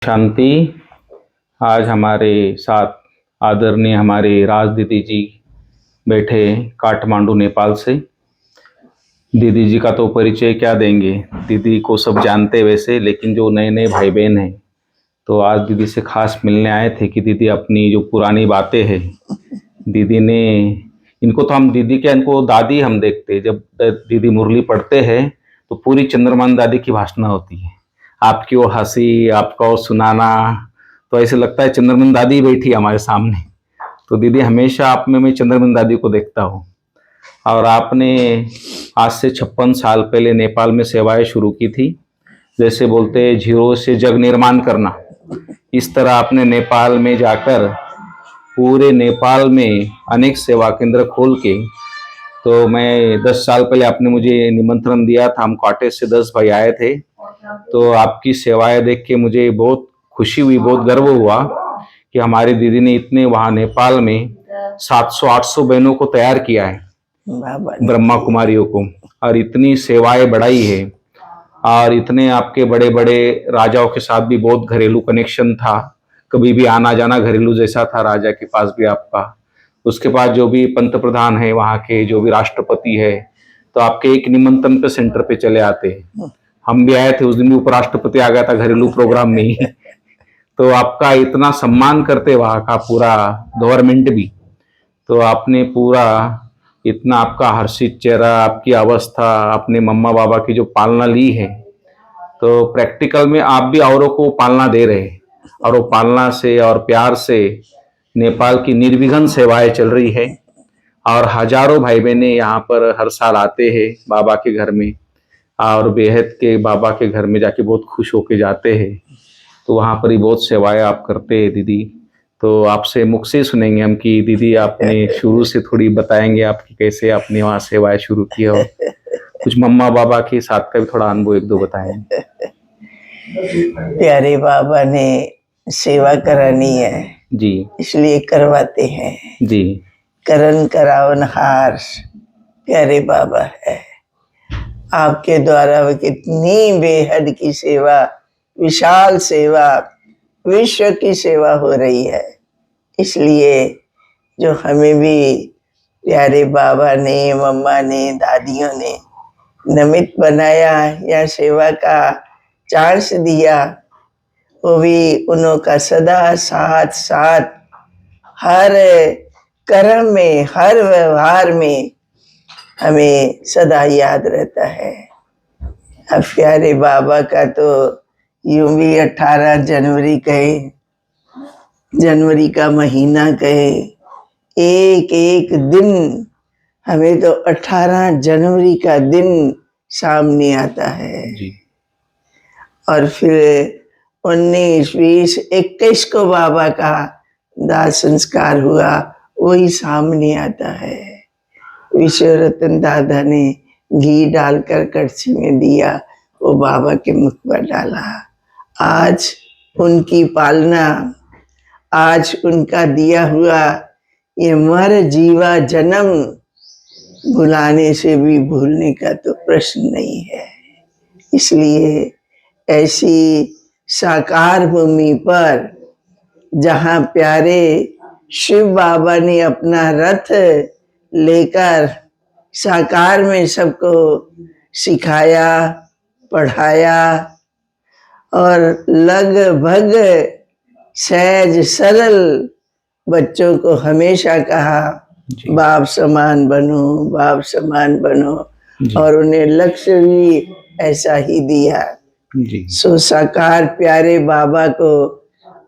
शांति। आज हमारे साथ आदरणीय हमारे राज दीदी जी बैठे काठमांडू नेपाल से। दीदी जी का तो परिचय क्या देंगे, दीदी को सब जानते वैसे, लेकिन जो नए नए भाई बहन हैं तो आज दीदी से खास मिलने आए थे कि दीदी अपनी जो पुरानी बातें हैं दीदी ने, इनको तो हम दीदी क्या, इनको दादी हम देखते। जब दीदी मुरली पढ़ते हैं तो पूरी चंद्रमान दादी की भाषणा होती है। आपकी वो हंसी, आपका वो सुनाना, तो ऐसे लगता है चंद्रमन दादी बैठी हमारे सामने। तो दीदी हमेशा आप में मैं चंद्रमन दादी को देखता हूँ। और आपने आज से 56 साल पहले नेपाल में सेवाएं शुरू की थी। जैसे बोलते हैं जीरो से जग निर्माण करना, इस तरह आपने नेपाल में जाकर पूरे नेपाल में अनेक सेवा केंद्र खोल के, तो मैं 10 साल पहले आपने मुझे निमंत्रण दिया था, हम कॉटेज से 10 भाई आए थे। तो आपकी सेवाएं देख के मुझे बहुत खुशी हुई, बहुत गर्व हुआ कि हमारी दीदी ने इतने वहाँ नेपाल में 700-800 बहनों को तैयार किया है, ब्रह्मा कुमारियों को, और इतनी सेवाएं बढ़ाई है। और इतने आपके बड़े बड़े राजाओं के साथ भी बहुत घरेलू कनेक्शन था, कभी भी आना जाना घरेलू जैसा था राजा के पास भी आपका। उसके बाद जो भी पंत प्रधान है, वहाँ के जो भी राष्ट्रपति है, तो आपके एक निमंत्रण पे सेंटर पे चले आते हैं। हम भी आए थे उस दिन भी, उपराष्ट्रपति आ गया था घरेलू प्रोग्राम में ही। तो आपका इतना सम्मान करते वहाँ का पूरा गवर्नमेंट भी। तो आपने पूरा इतना आपका हर्षित चेहरा, आपकी अवस्था, अपने मम्मा बाबा की जो पालना ली है, तो प्रैक्टिकल में आप भी औरों को पालना दे रहे हैं। और वो पालना से और प्यार से नेपाल की निर्विघ्न सेवाएं चल रही है। और हजारों भाई बहने यहाँ पर हर साल आते हैं बाबा के घर में, और बेहद के बाबा के घर में जाके बहुत खुश होके जाते हैं। तो वहाँ पर ही बहुत सेवाएं आप करते हैं दीदी। तो आपसे मुख से सुनेंगे हम कि दीदी आपने शुरू से थोड़ी बताएंगे आपकी कैसे आपने वहाँ सेवाएं शुरू की, और कुछ मम्मा बाबा के साथ का भी थोड़ा अनुभव एक दो बताएंगे। प्यारे बाबा ने सेवा करानी है जी, इसलिए करवाते हैं जी। करन करावनहार प्यारे बाबा है। आपके द्वारा वो कितनी बेहद की सेवा, विशाल सेवा, विश्व की सेवा हो रही है। इसलिए जो हमें भी प्यारे बाबा ने, मम्मा ने, दादियों ने निमित्त बनाया या सेवा का चांस दिया, वो भी उनका सदा साथ साथ हर कर्म में, हर व्यवहार में हमें सदा याद रहता है। अब प्यारे बाबा का तो यूं भी 18 जनवरी कहे, जनवरी का महीना कहे, एक एक दिन हमें तो 18 जनवरी का दिन सामने आता है जी। और फिर 19, 20, 21 को बाबा का दाह संस्कार हुआ, वही सामने आता है। विश्व रतन दादा ने घी डालकर कड़छी में दिया, वो बाबा के मुख पर डाला। आज उनकी पालना, आज उनका दिया हुआ ये मर जीवा जन्म भुलाने से भी भूलने का तो प्रश्न नहीं है। इसलिए ऐसी साकार भूमि पर जहाँ प्यारे शिव बाबा ने अपना रथ लेकर साकार में सबको सिखाया, पढ़ाया और लगभग सहज सरल बच्चों को हमेशा कहा बाप समान बनो, बाप समान बनो, और उन्हें लक्ष्य भी ऐसा ही दिया। सो साकार प्यारे बाबा को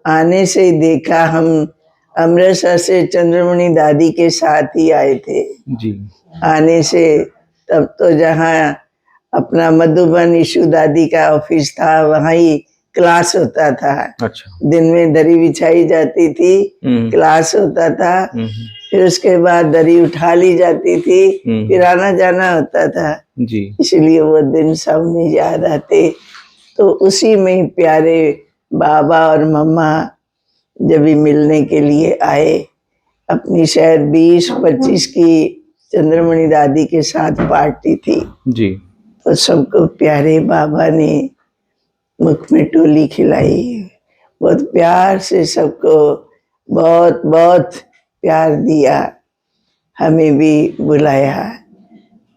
आने से देखा। हम अमृतसर से चंद्रमणि दादी के साथ ही आए थे जी। आने से। तब तो जहाँ अपना मधुबन ईशु दादी का ऑफिस था, वहाँ ही क्लास होता था। अच्छा। दिन में दरी बिछाई जाती थी, क्लास होता था, फिर उसके बाद दरी उठा ली जाती थी, फिर आना जाना होता था जी। इसलिए वो दिन सबने याद आते। तो उसी में प्यारे बाबा और मम्मा जब भी मिलने के लिए आए, अपनी शायद 20-25 की चंद्रमणि दादी के साथ पार्टी थी जी। तो सबको प्यारे बाबा ने मुख में टोली खिलाई, बहुत प्यार से सबको बहुत बहुत प्यार दिया, हमें भी बुलाया।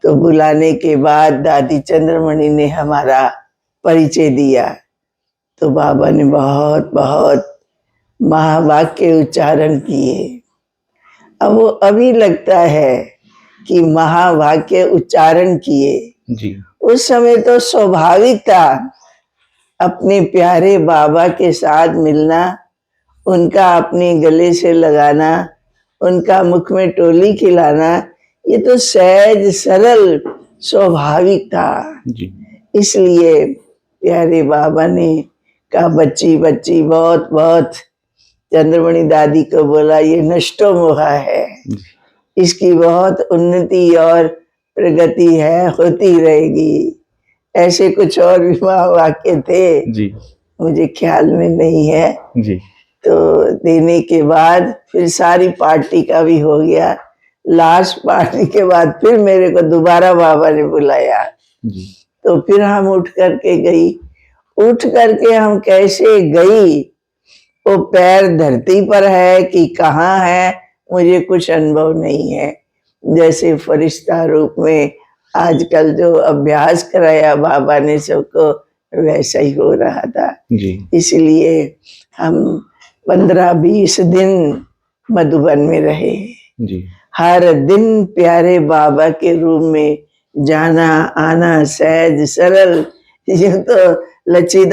तो बुलाने के बाद दादी चंद्रमणि ने हमारा परिचय दिया। तो बाबा ने बहुत बहुत महावाक्य उच्चारण किए। अब वो अभी लगता है कि महावाक्य उच्चारण किए, जी उस समय तो स्वाभाविक था अपने प्यारे बाबा के साथ मिलना, उनका अपने गले से लगाना, उनका मुख में टोली खिलाना, ये तो सहज सरल स्वाभाविक था। जी इसलिए प्यारे बाबा ने कहा, बच्ची बच्ची बहुत बहुत चंद्रमणि दादी को बोला, ये नष्टो मोहा है, जी इसकी बहुत उन्नति और प्रगति है, होती रहेगी। ऐसे कुछ और भी वाक्य थे, जी मुझे ख्याल में नहीं है। जी तो देने के बाद फिर सारी पार्टी का भी हो गया। लास्ट पार्टी के बाद फिर मेरे को दोबारा बाबा ने बुलाया। जी तो फिर हम उठ करके गई। उठ करके हम कैसे गई, वो पैर धरती पर है कि कहाँ है, मुझे कुछ अनुभव नहीं है। जैसे फरिश्ता रूप में आजकल जो अभ्यास कराया बाबा ने सबको, वैसा ही हो रहा था। जी इसलिए हम 15-20 दिन मधुबन में रहे। जी हर दिन प्यारे बाबा के रूम में जाना आना सहज सरल। ये तो लच्चू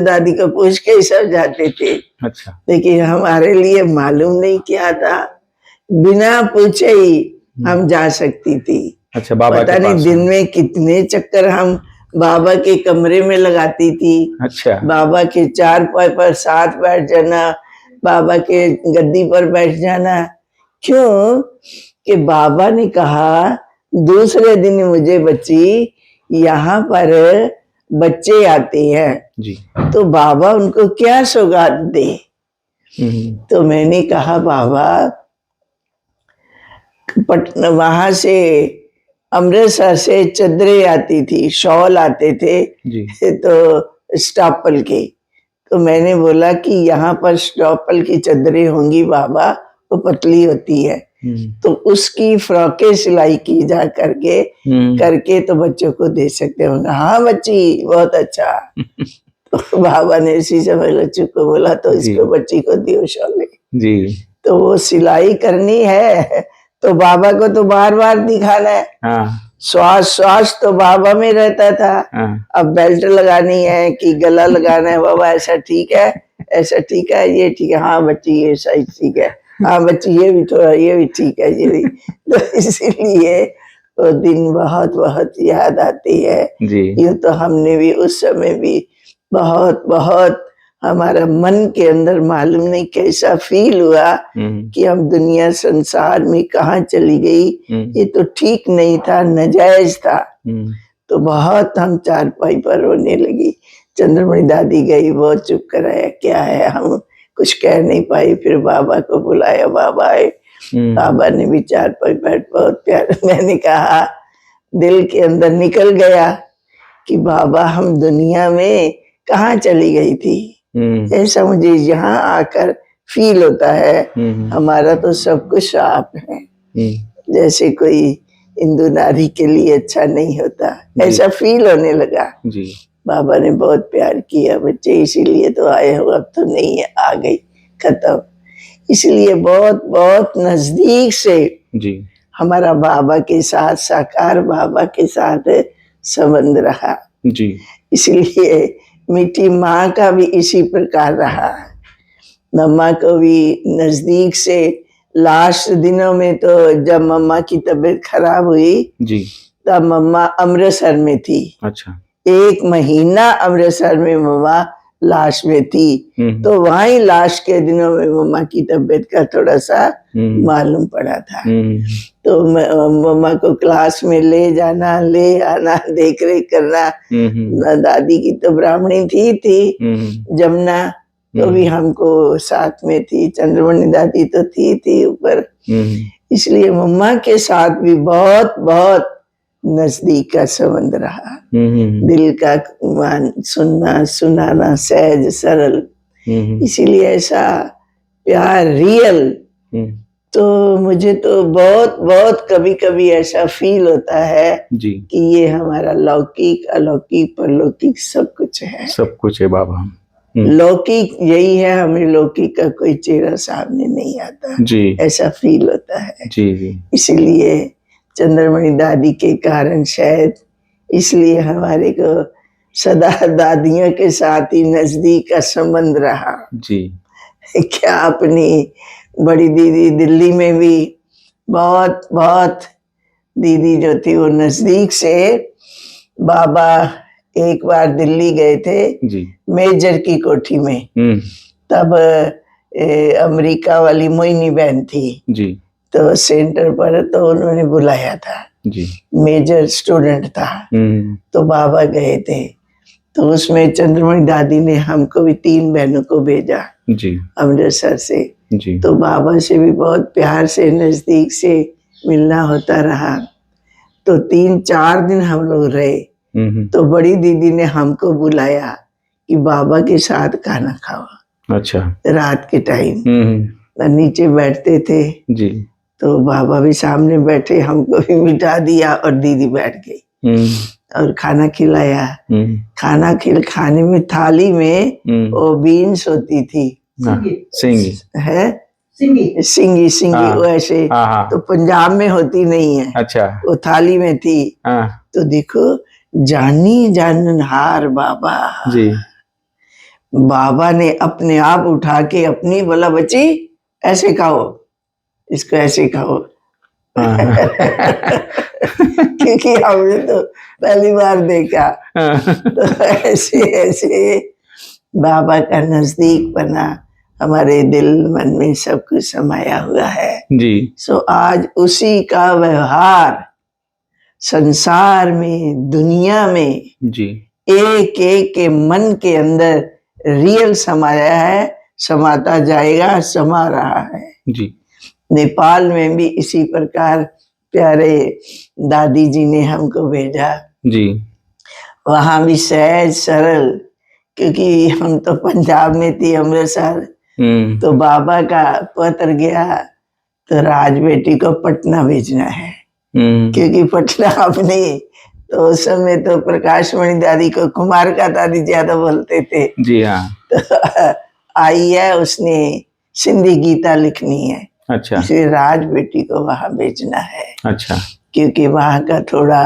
दादी को पूछ के ही सब जाते थे, अच्छा लेकिन हमारे लिए मालूम नहीं क्या था, बिना पूछे ही हम जा सकती थी। अच्छा, बाबा पता के नहीं पास दिन में कितने चक्कर हम बाबा के कमरे में लगाती थी। अच्छा बाबा के चारपाई पर साथ बैठ जाना, बाबा के गद्दी पर बैठ जाना। क्यों कि बाबा ने कहा दूसरे दिन, मुझे बच्ची यहाँ पर बच्चे आते हैं जी तो बाबा उनको क्या सौगात दे। तो मैंने कहा बाबा पटना, वहां से अमृतसर से चदरें आती थी, शॉल आते थे जी तो स्टॉपल के। तो मैंने बोला कि यहाँ पर स्टॉपल की चदरें होंगी बाबा, वो पतली होती है, तो उसकी फ्रॉकें सिलाई की जा करके तो बच्चों को दे सकते होंगे। हाँ बच्ची, बहुत अच्छा। तो बाबा ने इसी समय लच्चू को बोला, तो इसको बच्ची को दियो शॉल। जी तो वो सिलाई करनी है तो बाबा को तो बार बार दिखाना है। हाँ श्वास तो बाबा में रहता था। हाँ अब बेल्ट लगानी है कि गला लगाना है, बाबा ऐसा ठीक है, ऐसा ठीक है, ये ठीक है, हाँ बच्ची ये सही ठीक है, हाँ बच्ची ये भी थोड़ा, ये भी ठीक है, ये भी। तो इसीलिए वो दिन बहुत बहुत याद आती है। जी यूँ तो हमने भी उस समय भी बहुत बहुत, हमारा मन के अंदर मालूम नहीं कैसा फील हुआ कि हम दुनिया संसार में कहाँ चली गई, ये तो ठीक नहीं था, नाजायज था। तो बहुत हम चारपाई पर रोने लगी। चंद्रमणि दादी गई, बहुत चुप कराया, क्या है, हम कुछ कह नहीं पाई। फिर बाबा को बुलाया, बाबा आए, बाबा ने भी चारपाई पर बहुत प्यार। मैंने कहा, दिल के अंदर निकल गया कि बाबा हम दुनिया में कहाँ चली गई थी, ऐसा मुझे यहाँ आकर फील होता है। हमारा तो सब कुछ साफ है, जैसे कोई हिंदू नारी के लिए अच्छा नहीं होता, ऐसा फील होने लगा। जी बाबा ने बहुत प्यार किया बच्चे, इसीलिए तो आए हो, अब तो नहीं है, आ गई, खत्म। इसलिए बहुत बहुत नजदीक से जी हमारा बाबा के साथ, साकार बाबा के साथ संबंध रहा। जी इसलिए मीठी माँ का भी इसी प्रकार रहा। मम्मा को भी नजदीक से, लास्ट दिनों में तो जब मम्मा की तबीयत खराब हुई जी तब मम्मा अमृतसर में थी। अच्छा 1 महीना अमृतसर में मम्मा लास्ट में थी। तो वहीं लास्ट के दिनों में मम्मा की तबीयत का थोड़ा सा मालूम पड़ा था। तो मम्मा को क्लास में ले जाना, ले आना, देख रेख करना। दादी की तो ब्राह्मणी थी जमुना, तो भी हमको साथ में थी। चंद्रमणि दादी तो थी ऊपर। इसलिए मम्मा के साथ भी बहुत बहुत नजदीक का संबंध रहा। दिल का सुनना सुनाना सहज सरल। इसीलिए ऐसा प्यार रियल। हम्म, तो मुझे तो बहुत बहुत कभी कभी ऐसा फील होता है जी कि ये हमारा लौकिक अलौकिक परलौकिक सब कुछ है। सब कुछ है बाबा। लौकिक यही है, हमें लौकिक का कोई चेहरा सामने नहीं आता, जी ऐसा फील होता है। जी जी इसीलिए चंद्रमणि दादी के कारण शायद इसलिए हमारे को सदा दादियों के साथ ही नजदीक का संबंध रहा। जी क्या अपनी बड़ी दीदी दिल्ली में भी बहुत बहुत दीदी जो थी वो नजदीक से, बाबा एक बार दिल्ली गए थे जी मेजर की कोठी में, तब अमेरिका वाली मोइनी बहन थी जी तो सेंटर पर, तो उन्होंने बुलाया था, जी मेजर स्टूडेंट था, तो बाबा गए थे। तो उसमें चंद्रमणि दादी ने हमको भी 3 बहनों को भेजा जी अमृतसर से। जी तो बाबा से भी बहुत प्यार से नजदीक से मिलना होता रहा। तो 3-4 दिन हम लोग रहे। तो बड़ी दीदी ने हमको बुलाया कि बाबा के साथ खाना खाओ। अच्छा। रात के टाइम नीचे बैठते थे जी तो बाबा भी सामने बैठे, हमको भी मिटा दिया और दीदी बैठ गई और खाना खिलाया। खाने में थाली में वो बीन्स होती थी, सिंगी है सिंगी वो ऐसे तो पंजाब में होती नहीं है। अच्छा। वो थाली में थी। तो देखो जानी जाननहार बाबा जी बाबा ने अपने आप उठा के अपनी बोला बच्ची ऐसे खाओ, इसको ऐसे खाओ। क्योंकि हमने तो पहली बार देखा। तो ऐसे ऐसे बाबा का नजदीक बना हमारे दिल मन में सब कुछ समाया हुआ है जी। सो आज उसी का व्यवहार संसार में दुनिया में जी एक एक के मन के अंदर रियल समाया है, समाता जाएगा, समा रहा है। जी नेपाल में भी इसी प्रकार प्यारे दादी जी ने हमको भेजा। जी वहां भी सहज सरल, क्योंकि हम तो पंजाब में थी अमृतसर। तो बाबा का पत्र गया तो राज बेटी को पटना भेजना है, क्योंकि पटना अपनी तो उस समय तो प्रकाशमणि दादी को कुमार का दादी ज्यादा बोलते थे। जी हाँ। तो आई है, उसने सिंधी गीता लिखनी है। अच्छा। इसलिए राज बेटी को वहां भेजना है। अच्छा। क्योंकि वहां का थोड़ा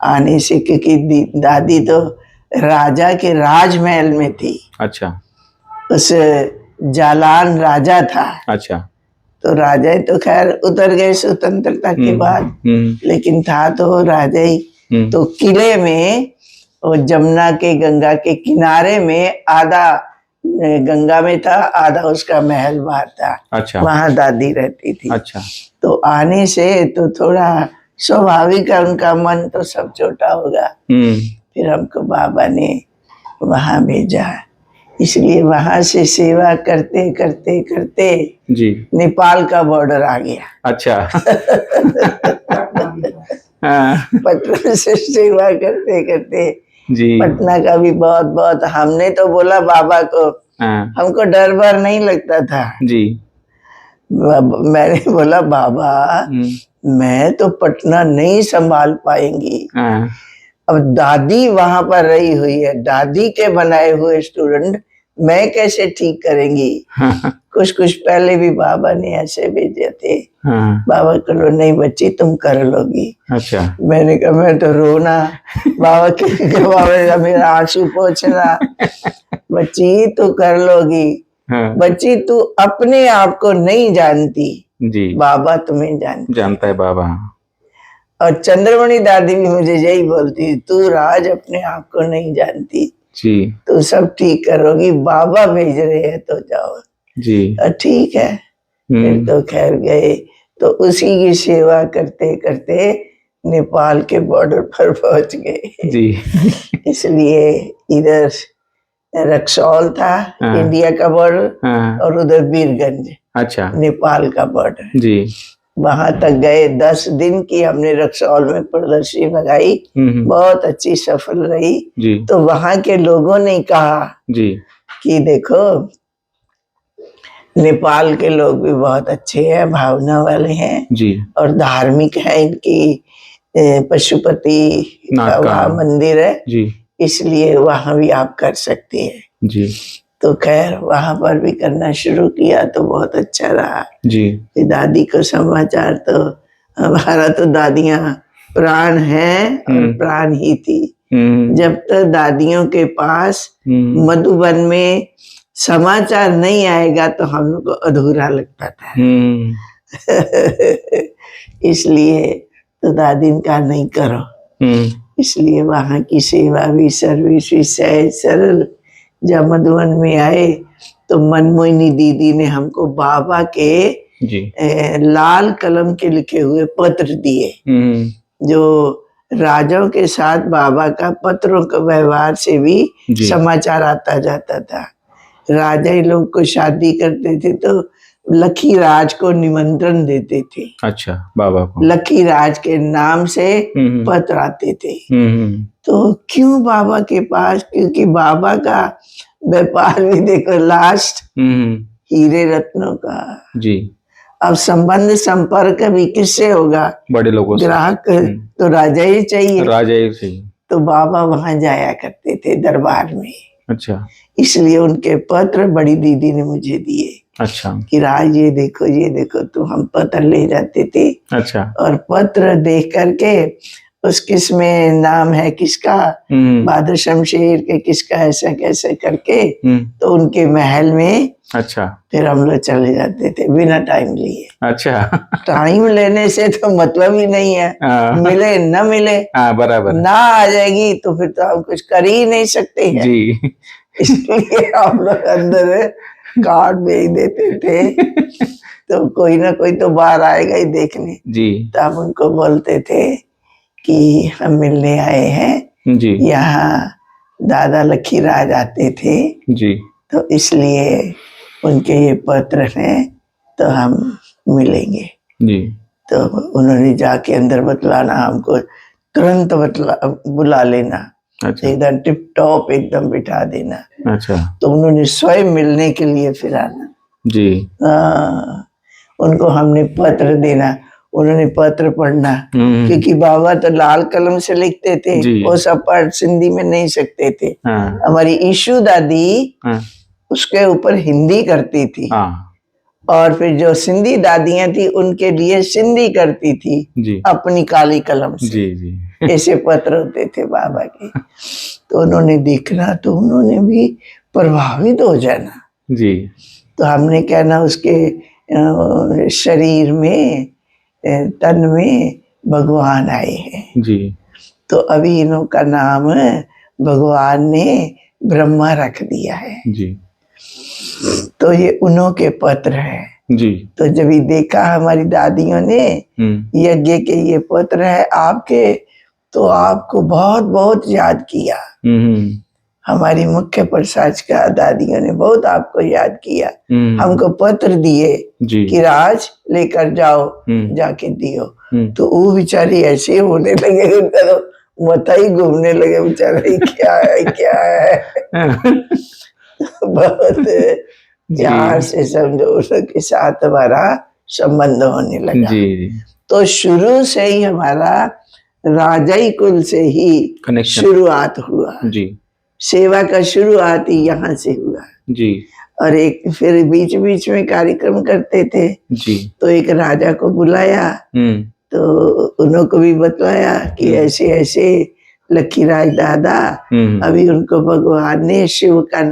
आने से, क्योंकि दादी तो राजा के राजमहल में थी। अच्छा। उस जालान राजा था। अच्छा। तो राजा तो खैर उतर गए स्वतंत्रता के बाद, लेकिन था तो राजा ही। तो किले में वो जमुना के गंगा के किनारे में आधा गंगा में था, आधा उसका महल बाहर था। अच्छा। वहां दादी रहती थी। अच्छा। तो आने से तो थोड़ा स्वाभाविक है, उनका मन तो सब छोटा होगा। फिर हमको बाबा ने वहां भेजा, इसलिए वहां से सेवा करते करते करते जी नेपाल का बॉर्डर आ गया। अच्छा। पटना से सेवा करते करते जी पटना का भी बहुत बहुत, हमने तो बोला बाबा को, हमको डर बर नहीं लगता था। जी मैंने बोला बाबा मैं तो पटना नहीं संभाल पाएंगी। अब दादी वहां पर रही हुई है, दादी के बनाए हुए स्टूडेंट मैं कैसे ठीक करेंगी। कुछ कुछ पहले भी बाबा ने ऐसे भेजे थे। बाबा करो नहीं बच्ची तुम कर लोगी। अच्छा। मैंने कहा मैं तो रोना, बाबा के बाबा मेरा आंसू पोंछना, बच्ची तू कर लोगी। बच्ची तू अपने आप को नहीं जानती, जी बाबा तुम्हें जानता है बाबा। और चंद्रमणि दादी भी मुझे यही बोलती, तू राज अपने आप को नहीं जानती जी, तो सब ठीक करोगी, बाबा भेज रहे हैं तो जाओ जी। ठीक है। फिर तो खैर गए, तो उसी की सेवा करते करते नेपाल के बॉर्डर पर पहुंच गए। जी इसलिए इधर रक्सौल था इंडिया का बॉर्डर और उधर वीरगंज अच्छा नेपाल का बॉर्डर। जी वहां तक गए, 10 दिन की हमने रक्सौल में प्रदर्शनी लगाई, बहुत अच्छी सफल रही। जी। तो वहां के लोगों ने कहा जी कि देखो नेपाल के लोग भी बहुत अच्छे हैं, भावना वाले हैं जी और धार्मिक है। इनकी पशुपति नाथ का का वहाँ मंदिर है, जी इसलिए वहाँ भी आप कर सकती हैं। जी तो खैर वहाँ पर भी करना शुरू किया तो बहुत अच्छा रहा। जी फिर दादी को समाचार, तो हमारा तो दादियाँ प्राण हैं और प्राण ही थी। जब तक दादियों के पास मधुबन में समाचार नहीं आएगा तो हम लोग को अधूरा लगता था। इसलिए तो दादी का नहीं करो, इसलिए वहाँ की सेवा भी, सर्विस भी सहज सरल। जब मधुबन में आए तो मनमोहिनी दीदी ने हमको बाबा के जी लाल कलम के लिखे हुए पत्र दिए, जो राजाओं के साथ बाबा का पत्रों का व्यवहार से भी जी समाचार आता जाता था। राजा ही लोग को शादी करते थे तो लकी राज को निमंत्रण देते थे। अच्छा, बाबा को लकी राज के नाम से पत्र आते थे। तो क्यों बाबा के पास? क्योंकि बाबा का व्यापार भी देखो लास्ट हीरे रत्नों का। जी अब संबंध संपर्क भी किससे होगा? बड़े लोगों से। ग्राहक तो राजा ही चाहिए। राजा ही सही। तो बाबा वहां जाया करते थे दरबार में। अच्छा, इसलिए उनके पत्र बड़ी दीदी ने मुझे दिए। अच्छा कि राज ये देखो, तो हम पत्र ले जाते थे। अच्छा और पत्र देख करके उस किसमें नाम है किसका, बहादुर शमशेर के किसका, ऐसा कैसे करके तो उनके महल में अच्छा फिर हम लोग चले जाते थे बिना टाइम लिए। अच्छा टाइम लेने से तो मतलब ही नहीं है, मिले न मिले, बराबर ना आ जाएगी तो फिर तो हम कुछ कर ही नहीं सकते हैं जी। इसलिए हम लोग अंदर कार्ड भेज देते थे तो कोई ना कोई तो बाहर आएगा ही देखने जी। तो हम उनको बोलते थे कि हम मिलने आए हैं जी यहाँ, दादा लखी राज आते थे जी। तो इसलिए उनके ये पत्र हैं तो हम मिलेंगे। जी तो उन्होंने जाके अंदर बतलाना हमको, तुरंत बुला लेना, अच्छा एकदम टिप टॉप एकदम बिठा देना। अच्छा तो उन्होंने स्वयं मिलने के लिए फिर आना। जी उनको हमने पत्र देना, उन्होंने पत्र पढ़ना, क्योंकि बाबा तो लाल कलम से लिखते थे, वो सब पढ़ सिंधी में नहीं सकते थे। हमारी ईशू दादी उसके ऊपर हिंदी करती थी और फिर जो सिंधी दादियां थी उनके लिए सिंधी करती थी जी अपनी काली कलम से। जी जी ऐसे पत्र होते थे बाबा के। तो उन्होंने देखना तो उन्होंने भी प्रभावित हो जाना जी। तो हमने कहना उसके शरीर में, तन में भगवान आए हैं। जी तो अभी इन्हों का नाम भगवान ने ब्रह्मा रख दिया है। जी तो ये उन्हों के पत्र है जी। तो जब ये देखा हमारी दादियों ने यज्ञ के ये पत्र है आपके, तो आपको बहुत बहुत याद किया। हमारी मुख्य प्रसाद का दादियों ने बहुत आपको याद किया, हमको पत्र दिए कि राज लेकर जाओ, जाके दियो। तो वो बेचारी ऐसे होने लगे, उनका मथा ही घूमने लगे बेचारे, क्या है क्या है बहुत प्यार से समझो उसके साथ हमारा संबंध होने लगा जी। तो शुरू से ही हमारा राजाई कुल से ही शुरुआत हुआ जी। सेवा का शुरुआत ही यहाँ से हुआ जी। और एक फिर बीच बीच में कार्यक्रम करते थे जी। तो एक राजा को बुलाया तो उन्हों को भी बतलाया कि ऐसे ऐसे लखी राज दादा अभी उनको भगवान ने शिव का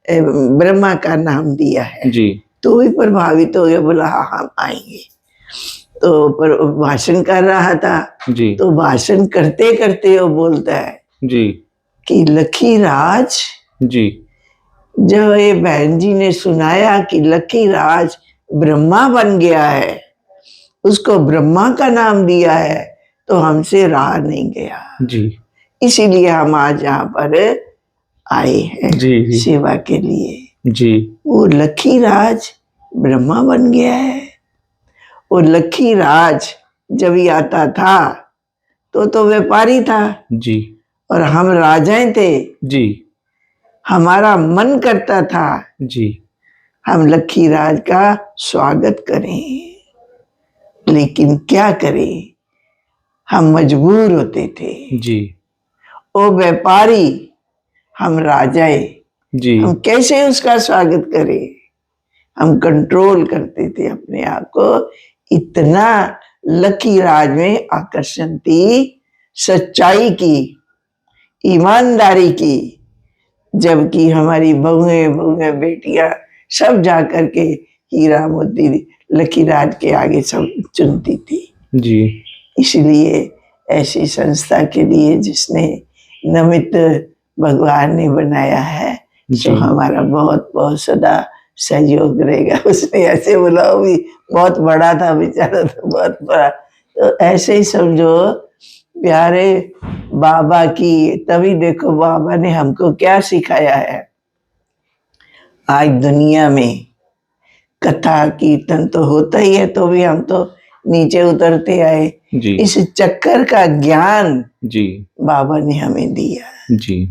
ब्रह्मा का नाम दिया है जी। तो भी प्रभावित हो गया, बोला हाँ हम आएंगे। तो पर भाषण कर रहा था जी। तो भाषण करते करते वो बोलता है जी कि लखी राज जी। जब ये बहन जी ने सुनाया कि लखी राज ब्रह्मा बन गया है, उसको ब्रह्मा का नाम दिया है, तो हमसे रहा नहीं गया जी। इसीलिए हम आज यहाँ पर आए हैं जी। सेवा के लिए। जी। वो लखी राज ब्रह्मा बन गया है। वो लखी राज जब ही आता था तो व्यापारी था जी। और हम राजाएं थे जी। हमारा मन करता था जी हम लक्खी राज का स्वागत करें, लेकिन क्या करें, हम मजबूर होते थे। जी ओ व्यापारी, हम राजाए, जी हम कैसे उसका स्वागत करें। हम कंट्रोल करते थे अपने आप को, इतना लकी राज में आकर्षण थी, सच्चाई की, ईमानदारी की। जबकि हमारी बहुएं बहुएं बेटियां सब जा करके हीरा मोती लकी राज के आगे सब चुनती थी। जी इसलिए ऐसी संस्था के लिए जिसने नमित भगवान ने बनाया है, जी सो हमारा बहुत बहुत सदा सहयोग रहेगा। उसने ऐसे बोला, वो भी बहुत बड़ा था बेचारा, तो बहुत बड़ा। तो ऐसे ही समझो प्यारे बाबा की, तभी देखो बाबा ने हमको क्या सिखाया है। आज दुनिया में कथा कीर्तन तो होता ही है, तो भी हम तो नीचे उतरते आए। जी इस चक्कर का ज्ञान जी बाबा ने हमें दिया। जी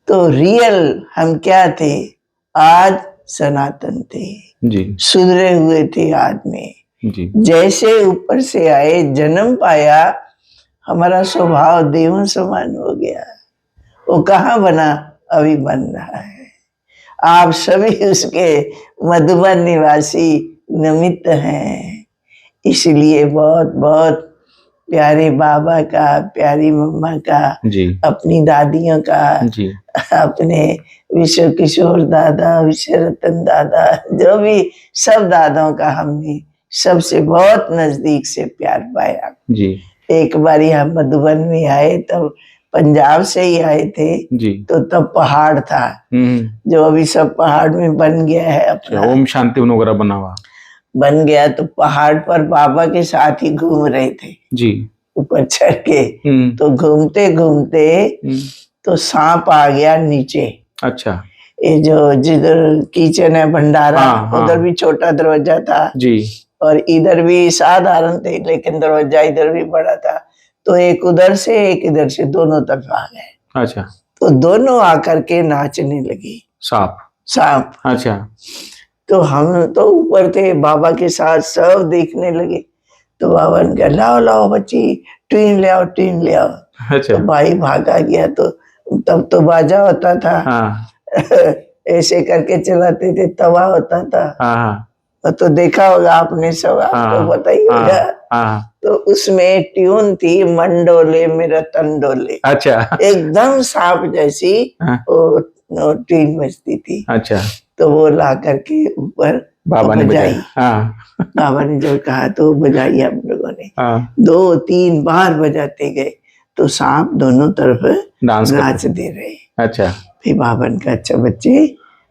तो रियल हम क्या थे, आज सनातन थे, जी सुधरे हुए थे आज में। जी जैसे ऊपर से आए, जन्म पाया, हमारा स्वभाव देवों समान हो गया। वो कहाँ बना, अभी बन रहा है। आप सभी उसके मधुबन निवासी निमित्त हैं। इसलिए बहुत बहुत प्यारे बाबा का, प्यारी मम्मा का, जी अपनी दादियों का, जी अपने विश्व किशोर दादा, विश्व रतन दादा, जो भी सब दादाओं का हमने सबसे बहुत नजदीक से प्यार पाया। जी एक बारी हम मधुबन में आए, तब पंजाब से ही आए थे, जी तो तब पहाड़ था, जो अभी सब पहाड़ में बन गया है अपना, ओम शांति वगैरह बना हुआ। बन गया। तो पहाड़ पर बाबा के साथ ही घूम रहे थे, जी ऊपर चढ़ के। तो घूमते घूमते तो सांप आ गया नीचे। अच्छा ये जो जिधर किचन है, भंडारा, हाँ, हाँ। उधर भी छोटा दरवाजा था जी और इधर भी साधारण थे, लेकिन दरवाजा इधर भी बड़ा था। तो एक उधर से एक इधर से, दोनों तरफ आ गए। अच्छा तो दोनों आकर के नाचने लगे, सांप। सांप। अच्छा तो हम तो ऊपर थे, बाबा के साथ सब देखने लगे। तो बाबा ने कहा, लाओ लाओ बच्ची, टीन ले आओ, टीन ले आओ। अच्छा तो भाई भागा गया। तो तब तो बाजा होता था, हाँ ऐसे करके चलाते थे, तवा होता था। हाँ तो देखा होगा आपने, सब आपको पता ही होगा। हाँ तो उसमें ट्यून थी, मंडोले मेरा तंडोले। अच्छा एकदम सांप जैसी हाँ, वो ट्यून बजती थी। अच्छा तो वो ला करके ऊपर बाबा ने बजाई। बजाया। हाँ बाबा ने जो कहा तो बजाई हम लोगों ने। हाँ 2-3 बार बजाते गए, तो सांप दोनों तरफ डांस नाच करते। दे रहे। अच्छा फिर बाबा ने कहा, अच्छा बच्चे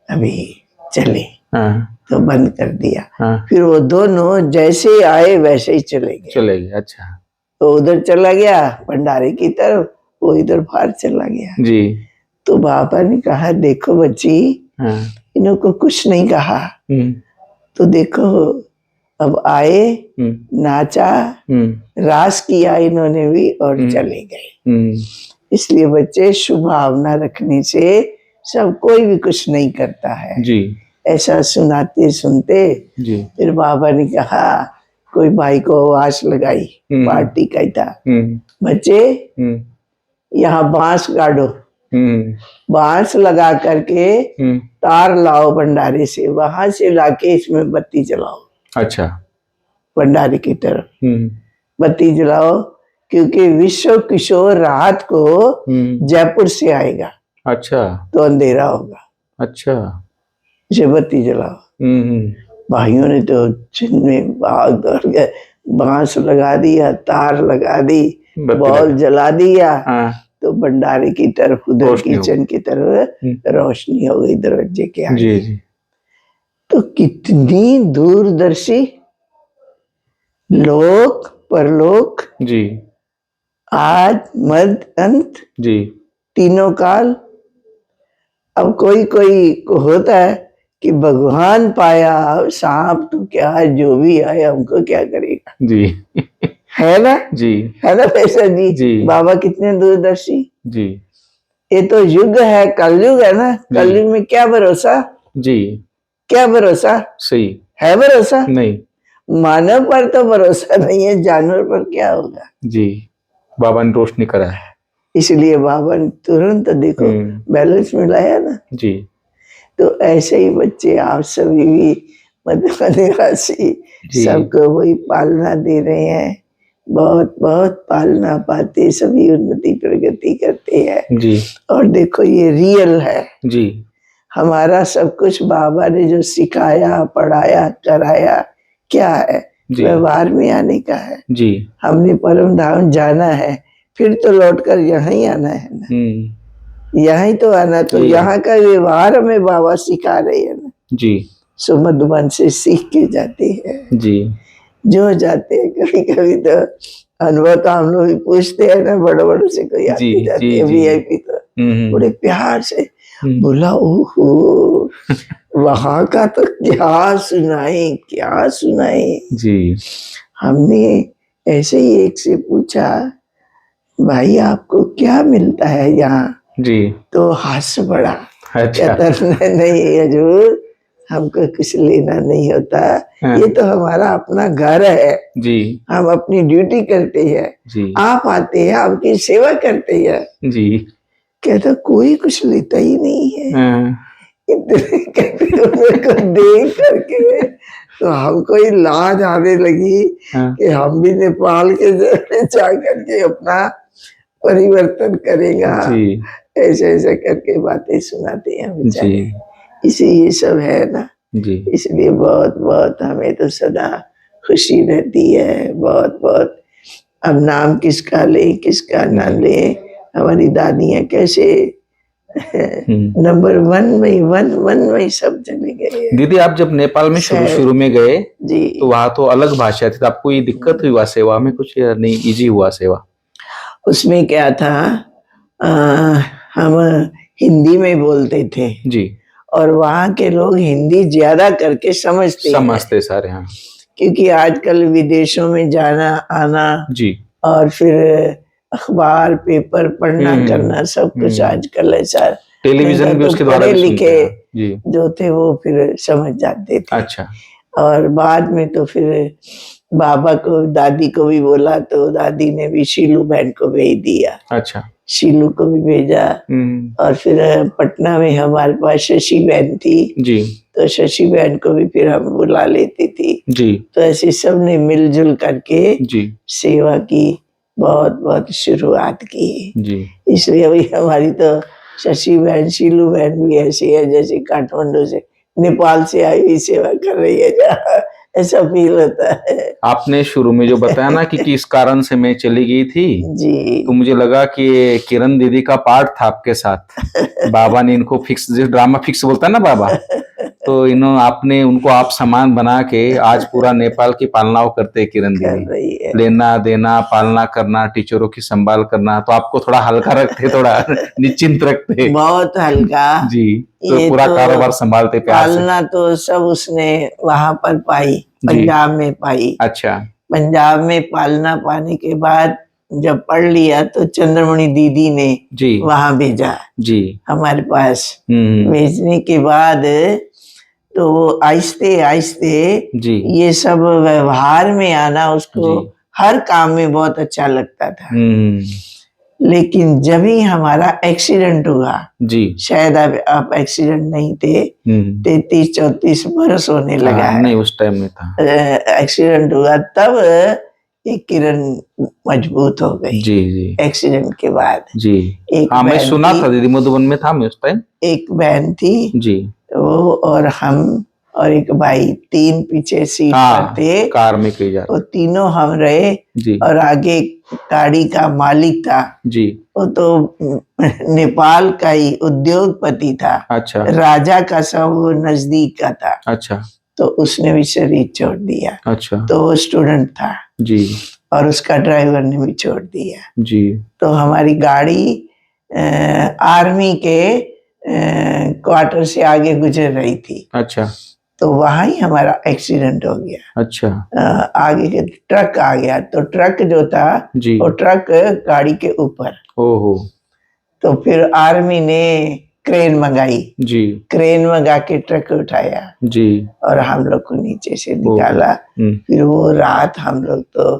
अभी चले। हाँ तो बंद कर दिया। हाँ फिर वो दोनों जैसे आए वैसे ही चले गए। चले गए। अच्छा तो उधर चला गया भंडारे की तरफ, वो इधर बाहर चला गया। जी तो बाबा ने कहा, देखो बच्ची, हाँ इनको कुछ नहीं कहा। तो देखो अब आए, नाचा, रास किया इन्होंने भी और चले गए। इसलिए बच्चे, शुभ भावना रखने से सब कोई भी कुछ नहीं करता है। जी ऐसा सुनाते सुनते जी फिर बाबा ने कहा, कोई भाई को आवाज लगाई, पार्टी का ही था, बच्चे यहाँ बांस गाड़ो। बांस लगा करके तार लाओ भंडारे से, वहां से लाके इसमें बत्ती जलाओ। अच्छा भंडारे की तरफ बत्ती जलाओ, क्योंकि विश्व किशोर रात को जयपुर से आएगा। अच्छा तो अंधेरा होगा, अच्छा इसे बत्ती जलाओ। भाइयों ने तो जिनमें भाग दौड़ गए, बांस लगा दिया, तार लगा दी, बॉल जला दिया। तो भंडारे की तरफ, उधर किचन की तरफ रोशनी हो गई दरवाजे के आगे। जी जी तो कितनी दूरदर्शी, लोक परलोक, जी आज मध्य अंत, जी तीनों काल। अब कोई कोई को होता है कि भगवान पाया, सांप तो क्या, जो भी आया हमको क्या करेगा। जी है ना, जी है ना पैसा जी। जी बाबा कितने दूरदर्शी। जी ये तो युग है, कलयुग है ना। कलयुग में क्या भरोसा, जी क्या भरोसा सही है, भरोसा नहीं। मानव पर तो भरोसा नहीं है, जानवर पर क्या होगा। जी बाबा ने रोशनी करा है। इसलिए बाबा ने तुरंत देखो बैलेंस मिलाया ना। जी तो ऐसे ही बच्चे आप सभी भी मध्य निवासी जी सबको वही पालना दे रहे हैं। बहुत बहुत पालना पाते सभी उन्नति प्रगति करते हैं। जी और देखो ये रियल है। जी हमारा सब कुछ बाबा ने जो सिखाया पढ़ाया कराया क्या है, जी व्यवहार में आने का है। जी हमने परम धाम जाना है, फिर तो लौटकर यहाँ ही आना है ना। यहाँ ही तो आना, तो जी। यहाँ का व्यवहार हमें बाबा सिखा रहे हैं ना। जी सुमध मन से सीख के जाते हैं जी जो जाते हैं। कभी कभी तो अनुभव तो हम लोग भी पूछते हैं ना, बड़े बड़ों से कोई जी आती जाती जी है जी वीआईपी तो बड़े प्यार से बोला, ओहो वहां का तो क्या सुनाए क्या सुनाए। जी हमने ऐसे ही एक से पूछा, भाई आपको क्या मिलता है यहाँ? जी तो हंस पड़ा। अच्छा कहता नहीं हजूर, हमको कुछ लेना नहीं होता, ये तो हमारा अपना घर है, जी हम अपनी ड्यूटी करते हैं। जी आप आते हैं, आपकी सेवा करते हैं। जी कहता कोई कुछ लेता ही नहीं है। हाँ, इतने कहते को देख करके तो हमको ही लाज आने लगी हाँ, कि हम भी नेपाल के जा करके अपना परिवर्तन करेगा। जी ऐसे ऐसे करके बातें सुनाते हैं बेचारे। जी इसी ये सब है ना। जी इसलिए बहुत बहुत हमें तो सदा खुशी रहती है। बहुत बहुत अब नाम किसका ले किसका ना ले। हमारी दादियाँ कैसे नंबर वन में सब चले गए। दीदी आप जब नेपाल में शुरू में गए जी तो वहां तो अलग भाषा थी, तो आपको ये दिक्कत हुई हुआ सेवा में कुछ या नहीं, इजी हुआ सेवा? उसमें क्या था, आ, हम हिंदी में बोलते थे जी और वहाँ के लोग हिंदी ज्यादा करके समझते सारे हाँ क्योंकि आजकल विदेशों में जाना आना जी और फिर अखबार पेपर पढ़ना करना सब कुछ आजकल ऐसा। टेलीविजन भी तो उसके द्वारा पढ़े भी सुनते लिखे हैं। जी जो थे वो फिर समझ जाते थे। अच्छा और बाद में तो फिर बाबा को दादी को भी बोला तो दादी ने भी शीलू बहन को भेज दिया। अच्छा शीलू को भी भेजा। और फिर पटना में हमारे पास शशि बहन थी जी तो शशि बहन को भी फिर हम बुला लेती थी। जी तो ऐसे सब ने मिलजुल करके जी सेवा की, बहुत बहुत शुरुआत की। जी इसलिए अभी हमारी तो शशि बहन शीलू बहन भी ऐसी है जैसे काठमांडू से नेपाल से आई हुई सेवा कर रही है, जहाँ ऐसा फील होता है। आपने शुरू में जो बताया ना कि किस कारण से मैं चली गई थी, जी तो मुझे लगा कि ये किरण दीदी का पार्ट था आपके साथ। बाबा ने इनको फिक्स, जो ड्रामा फिक्स बोलता है ना बाबा, तो आपने उनको आप समान बना के आज पूरा नेपाल की पालना वो करते हैं किरण कर दीदी। रही है। लेना देना पालना करना टीचरों की संभाल करना, तो आपको थोड़ा हल्का रखते, थोड़ा निश्चिंत रखते। बहुत हल्का। जी तो ये पूरा तो कारोबार संभालते प्यार से। पालना तो सब उसने वहां पर पाई, पंजाब में पाई। अच्छा पंजाब में पालना पाने के बाद जब पढ़ लिया तो चंद्रमणि दीदी ने जी वहां भेजा जी हमारे पास। भेजने के बाद तो आहिस्ते आहिस्ते जी ये सब व्यवहार में आना उसको जी हर काम में बहुत अच्छा लगता था। लेकिन जब ही हमारा एक्सीडेंट हुआ, जी शायद आप एक्सीडेंट नहीं थे, 33-34 बरस होने लगा है, नहीं उस टाइम में था। एक्सीडेंट हुआ तब एक किरण मजबूत हो गई। जी जी एक्सीडेंट के बाद जी एक हाँ मैं बहन सुना थी, था दीदी, मधुबन में था मैं उस टाइम। एक बहन थी जी वो और हम और एक भाई, तीन पीछे सीट पर थे। कार में कहीं जा वो तीनों हम रहे जी और आगे गाड़ी का मालिक था जी वो तो नेपाल का ही उद्योगपति था। अच्छा राजा का सब वो नजदीक का था। अच्छा तो उसने भी शरीर छोड़ दिया। अच्छा तो वो स्टूडेंट था जी और उसका ड्राइवर ने भी छोड़ दिया। जी तो हमारी गाड़ी आर्मी के क्वार्टर से आगे गुजर रही थी। अच्छा तो वहां ही हमारा एक्सीडेंट हो गया। अच्छा आगे के ट्रक आ गया तो ट्रक जो था जी वो ट्रक गाड़ी के ऊपर, ओहो तो फिर आर्मी ने क्रेन मंगाई, जी क्रेन मंगा के ट्रक उठाया जी। और हम लोग को नीचे से निकाला। हम्म, फिर वो रात हम लोग तो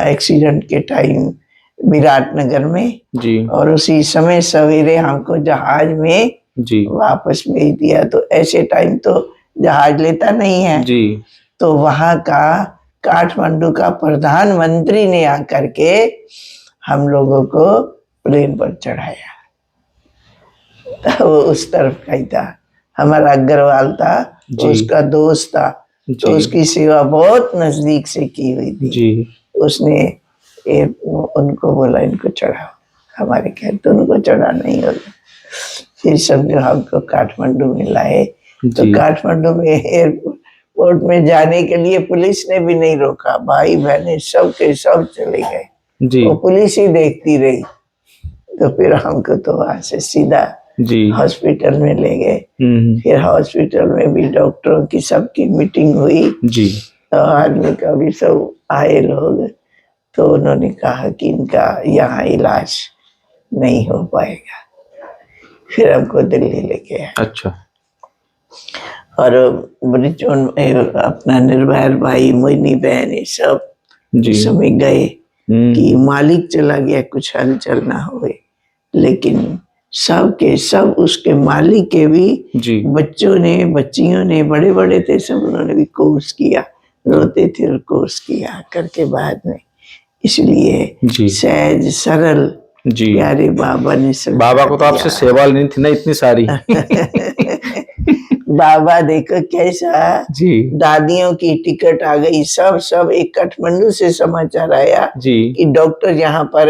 एक्सीडेंट के टाइम विराटनगर में, जी और उसी समय सवेरे हमको जहाज में जी वापस भेज दिया। तो ऐसे टाइम तो जहाज लेता नहीं है। जी। तो तो वहाँ का काठमांडू का प्रधानमंत्री ने आकर के हम लोगों को प्लेन पर चढ़ाया। वो उस तरफ का ही था, हमारा अग्रवाल था, जी उसका दोस्त था, तो जी उसकी सेवा बहुत नजदीक से की हुई थी। जी उसने उनको बोला इनको चढ़ाओ, हमारे कहते तो उनको चढ़ा नहीं होगा। फिर समझो हमको काठमांडू में लाए। तो जी काठमांडू में एयरपोर्ट में जाने के लिए पुलिस ने भी नहीं रोका, भाई बहने सब के सब चले गए, जी वो पुलिस ही देखती रही। तो फिर हमको तो वहां से सीधा जी। हॉस्पिटल में ले गए। हम्म, फिर हॉस्पिटल में भी डॉक्टरों की सबकी मीटिंग हुई, जी तो आदमी का भी सब आए लोग। तो उन्होंने कहा कि इनका यहाँ इलाज नहीं हो पाएगा। फिर हमको दिल्ली लेके आए अच्छा और ब्रिजोन में अपना निर्भय भाई, मोहिनी बहन, ये सब जी। उस समय गए कि हम्म, मालिक चला गया, कुछ हलचल ना होए। लेकिन सब के सब उसके मालिक के भी जी बच्चों ने, बच्चियों ने, बड़े बड़े थे सब, उन्होंने भी कोर्स किया, रोते थे और कोर्स किया करके बाद में। इसलिए जी सहज सरल जी। प्यारे बाबा ने सब बाबा को तो आपसे दिया। सेवा लेनी थी ना इतनी सारी। बाबा देखो कैसा, जी दादियों की टिकट आ गई, सब सब एक काठमांडू से समाचार आया जी कि डॉक्टर यहाँ पर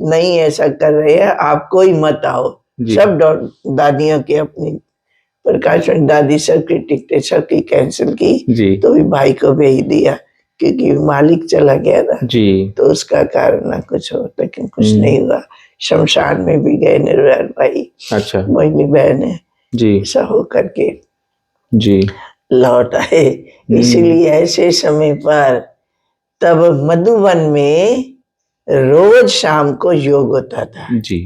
नहीं ऐसा कर रहे हैं, आप कोई मत आओ। जी सब दादियों की अपनी प्रकाश में दादी सबकी टिकटें सबकी कैंसिल की। जी तो भी भाई को भेज दिया क्योंकि मालिक चला गया ना, जी। तो उसका कारण ना कुछ हो, लेकिन कुछ नहीं हुआ। शमशान में भी गए निर्भय भाई, अच्छा मोहिनी बहन है, जी ऐसा हो करके जी। लौट आए। इसीलिए ऐसे समय पर तब मधुबन में रोज शाम को योग होता था। जी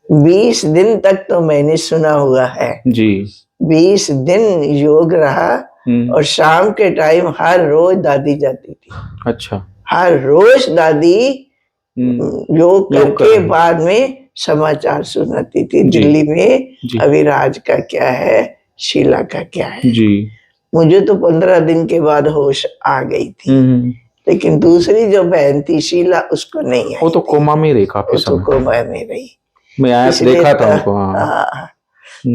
20 दिन तक तो मैंने सुना हुआ है, जी 20 दिन योग रहा। और शाम के टाइम हर रोज दादी जाती थी, अच्छा हर रोज दादी योग योग कर करके रहे। बाद में समाचार सुनाती थी जी दिल्ली में, जी अविराज का क्या है, शीला का क्या है। जी। मुझे तो 15 दिन के बाद होश आ गई थी, लेकिन दूसरी जो बहन थी शीला, उसको नहीं आई वो तो थी। कोमा में रही काफी वो तो समय। कोमा में रही। मैं आया तो इसलिए देखा था उनको। हाँ हाँ,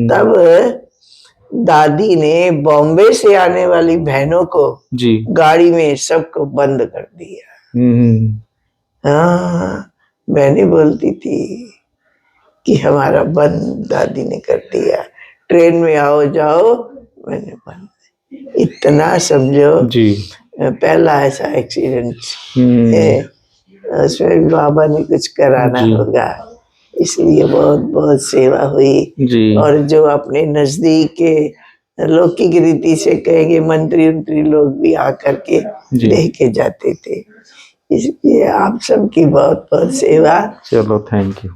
तब दादी ने बॉम्बे से आने वाली बहनों को जी। गाड़ी में सबको बंद कर दिया। हाँ, बहनें बोलती थी कि हमारा बंद दादी ने कर दिया, ट्रेन में आओ जाओ, मैंने बंद। इतना समझो जी पहला ऐसा एक्सीडेंट है, उसमें बाबा ने कुछ कराना जी होगा, इसलिए बहुत बहुत सेवा हुई। जी और जो अपने नजदीक के लौकिक रीति से कहेंगे मंत्री उंत्री लोग भी आकर के जी। देख के जाते थे। इसलिए आप सबकी बहुत बहुत सेवा। चलो थैंक यू।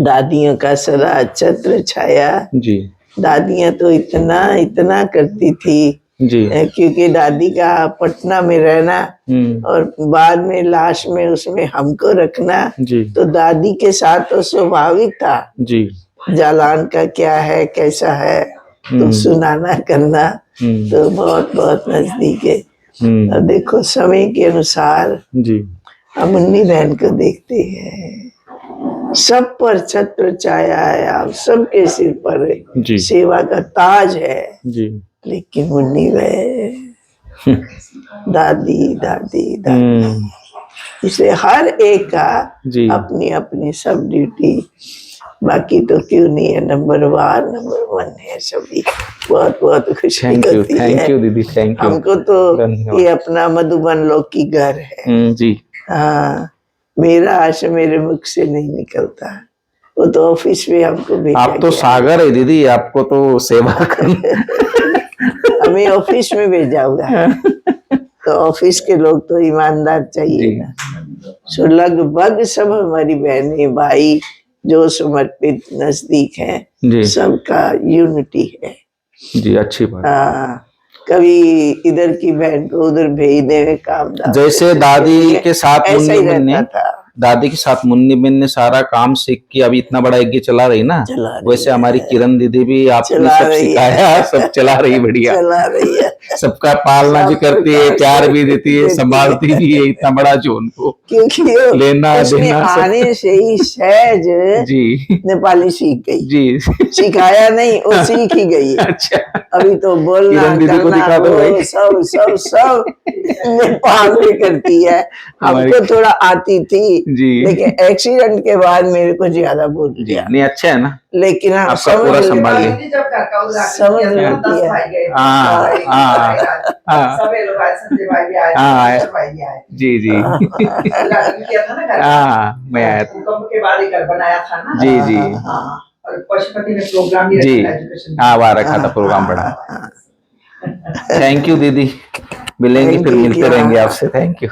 दादियों का सदा छत्र छाया। जी दादियां तो इतना इतना करती थी, जी क्योंकि दादी का पटना में रहना और बाद में लाश में उसमें हमको रखना, जी तो दादी के साथ तो स्वाभाविक था। जी जालान का क्या है, कैसा है, तो सुनाना करना तो बहुत बहुत नजदीक है। और देखो समय के अनुसार जी हम मुन्नी बहन को देखते हैं, सब पर छत्र छाया है, आप सबके सिर पर जी सेवा का ताज है। जी। लेकिन मुन्नी बहन दादी दादी दादी, इसलिए हर एक का जी अपनी अपनी सब ड्यूटी। बाकी तो क्यों नहीं है, नंबर 1 है सभी। बहुत बहुत खुशी होती है। थैंक यू दीदी, थैंक यू। हमको तो धन्यवाद। ये अपना मधुबन लौकी घर है। जी हाँ, मेरा आश मेरे मुख से नहीं निकलता, वो तो ऑफिस में हमको भेजा आप तो गया। सागर है दीदी, आपको तो सेवा करना। हमें ऑफिस में भेजा हुआ है, तो ऑफिस के लोग तो ईमानदार चाहिए ना। सो लगभग सब हमारी बहनें भाई जो समर्पित नजदीक है, जी सबका यूनिटी है। जी, अच्छी बात। कभी इधर की बहन को उधर भेज दे काम दाम जैसे पे, दादी के साथ ऐसा मुन्नी ही बहन ने, रहता था। दादी के साथ मुन्नी बहन ने सारा काम सीख के अभी इतना बड़ा यज्ञ चला रही ना, चला रही वैसे हमारी है। किरण दीदी भी आपने चला सब रही सिखाया, है। सब चला रही बढ़िया, चला रही है। सबका पालना भी सब करती है, प्रकार प्यार से भी देती है, देती संभालती भी है, इतना बड़ा जो उनको क्योंकि वो लेना उसने देना सब। आने से ही सहज जी नेपाली सीख गई। जी सिखाया नहीं, वो सीख ही गई है। अच्छा, अभी तो बोलना किरण दीदी को करना दिखा दो भाई। वो सब सब सब नेपाल में करती है। हमारी हमको थोड़ा आती थी, जी लेकिन एक्सीडेंट के बाद मेरे को ज्यादा बोल जी, दिया। नहीं अच्छा है ना, लेकिन हाँ, आपका पूरा समझ संभाल लेती लिया। है। समझ लेती है। हाँ हाँ हाँ हाँ, जी जी हाँ, मैं आया था। भूकंप के बाद एक घर बनाया था ना। जी जी और पशुपति में प्रोग्राम भी जी, रखा था, एजुकेशन हाँ वहाँ रखा था प्रोग्राम बड़ा। थैंक यू दीदी, मिलेंगे Thank फिर you, मिलते yeah. रहेंगे आपसे, थैंक यू।